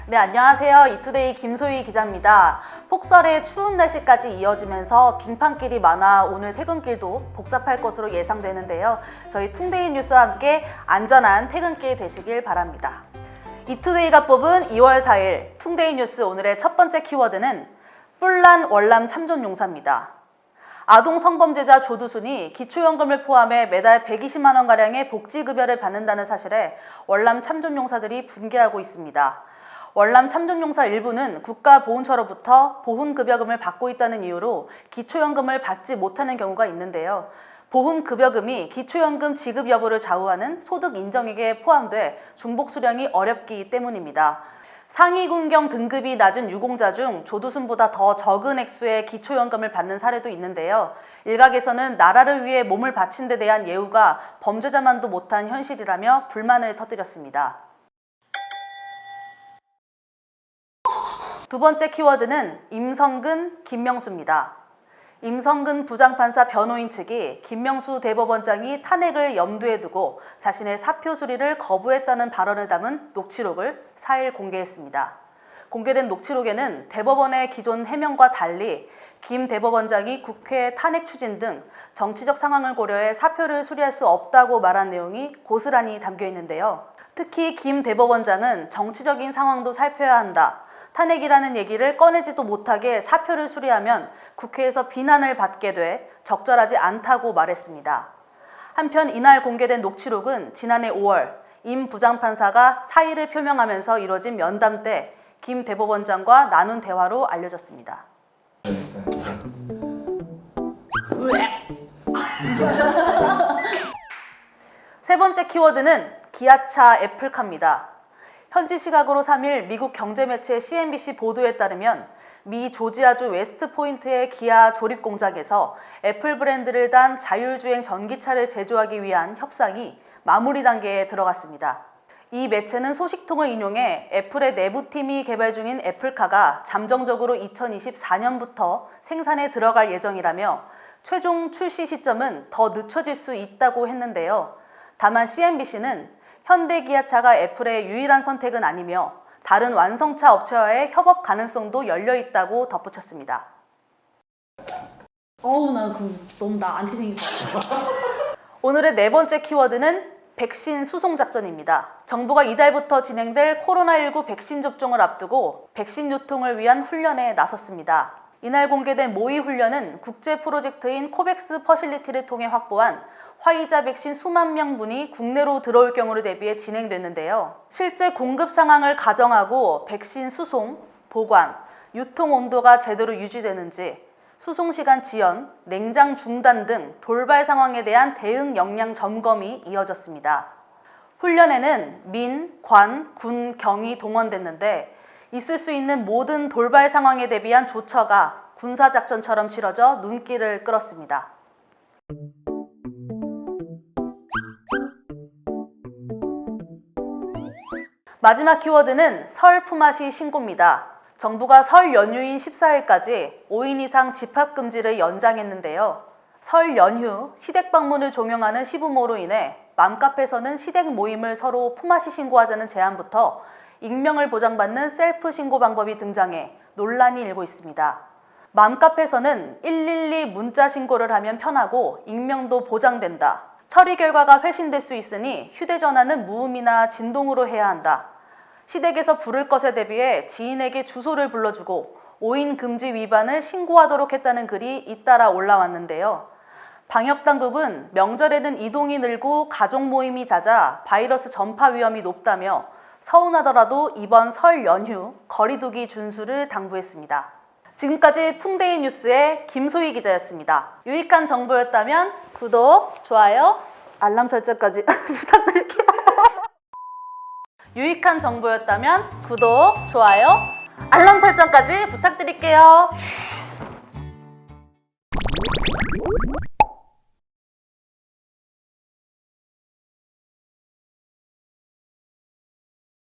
네, 안녕하세요. 이투데이 김소희 기자입니다. 폭설에 추운 날씨까지 이어지면서 빙판길이 많아 오늘 퇴근길도 복잡할 것으로 예상되는데요. 저희 퉁데이 뉴스와 함께 안전한 퇴근길 되시길 바랍니다. 이투데이가 뽑은 2월 4일 퉁데이 뉴스 오늘의 첫 번째 키워드는 뿔난 월남 참전용사입니다. 아동 성범죄자 조두순이 기초연금을 포함해 매달 120만 원가량의 복지급여를 받는다는 사실에 월남 참전용사들이 분개하고 있습니다. 월남 참전용사 일부는 국가보훈처로부터 보훈급여금을 받고 있다는 이유로 기초연금을 받지 못하는 경우가 있는데요. 보훈급여금이 기초연금 지급 여부를 좌우하는 소득 인정액에 포함돼 중복 수령이 어렵기 때문입니다. 상위 군경 등급이 낮은 유공자 중 조두순보다 더 적은 액수의 기초연금을 받는 사례도 있는데요. 일각에서는 나라를 위해 몸을 바친 데 대한 예우가 범죄자만도 못한 현실이라며 불만을 터뜨렸습니다. 두 번째 키워드는 임성근, 김명수입니다. 임성근 부장판사 변호인 측이 김명수 대법원장이 탄핵을 염두에 두고 자신의 사표 수리를 거부했다는 발언을 담은 녹취록을 4일 공개했습니다. 공개된 녹취록에는 대법원의 기존 해명과 달리 김 대법원장이 국회 탄핵 추진 등 정치적 상황을 고려해 사표를 수리할 수 없다고 말한 내용이 고스란히 담겨 있는데요. 특히 김 대법원장은 정치적인 상황도 살펴야 한다. 탄핵이라는 얘기를 꺼내지도 못하게 사표를 수리하면 국회에서 비난을 받게 돼 적절하지 않다고 말했습니다. 한편 이날 공개된 녹취록은 지난해 5월 임 부장판사가 사의를 표명하면서 이뤄진 면담 때 김 대법원장과 나눈 대화로 알려졌습니다. 세 번째 키워드는 기아차 애플카입니다. 현지 시각으로 3일 미국 경제매체 CNBC 보도에 따르면 미 조지아주 웨스트포인트의 기아 조립 공장에서 애플 브랜드를 단 자율주행 전기차를 제조하기 위한 협상이 마무리 단계에 들어갔습니다. 이 매체는 소식통을 인용해 애플의 내부팀이 개발 중인 애플카가 잠정적으로 2024년부터 생산에 들어갈 예정이라며 최종 출시 시점은 더 늦춰질 수 있다고 했는데요. 다만 CNBC는 현대 기아차가 애플의 유일한 선택은 아니며 다른 완성차 업체와의 협업 가능성도 열려 있다고 덧붙였습니다. 나 안티 생긴 거 같아. 오늘의 네 번째 키워드는 백신 수송 작전입니다. 정부가 이달부터 진행될 코로나19 백신 접종을 앞두고 백신 유통을 위한 훈련에 나섰습니다. 이날 공개된 모의 훈련은 국제 프로젝트인 코백스 퍼실리티를 통해 확보한 화이자 백신 수만 명분이 국내로 들어올 경우를 대비해 진행됐는데요. 실제 공급 상황을 가정하고 백신 수송, 보관, 유통 온도가 제대로 유지되는지, 수송 시간 지연, 냉장 중단 등 돌발 상황에 대한 대응 역량 점검이 이어졌습니다. 훈련에는 민, 관, 군, 경이 동원됐는데 있을 수 있는 모든 돌발 상황에 대비한 조처가 군사작전처럼 치러져 눈길을 끌었습니다. 마지막 키워드는 설 품앗이 신고입니다. 정부가 설 연휴인 14일까지 5인 이상 집합금지를 연장했는데요. 설 연휴 시댁 방문을 종용하는 시부모로 인해 맘카페에서는 시댁 모임을 서로 품앗이 신고하자는 제안부터 익명을 보장받는 셀프 신고 방법이 등장해 논란이 일고 있습니다. 맘카페에서는 112 문자 신고를 하면 편하고 익명도 보장된다. 처리 결과가 회신될 수 있으니 휴대전화는 무음이나 진동으로 해야 한다. 시댁에서 부를 것에 대비해 지인에게 주소를 불러주고 5인 금지 위반을 신고하도록 했다는 글이 잇따라 올라왔는데요. 방역당국은 명절에는 이동이 늘고 가족 모임이 잦아 바이러스 전파 위험이 높다며 서운하더라도 이번 설 연휴 거리두기 준수를 당부했습니다. 지금까지 퉁데이 뉴스의 김소희 기자였습니다. 유익한 정보였다면 구독, 좋아요, 알람 설정까지 부탁드릴게요. 유익한 정보였다면 구독, 좋아요, 알람 설정까지 부탁드릴게요.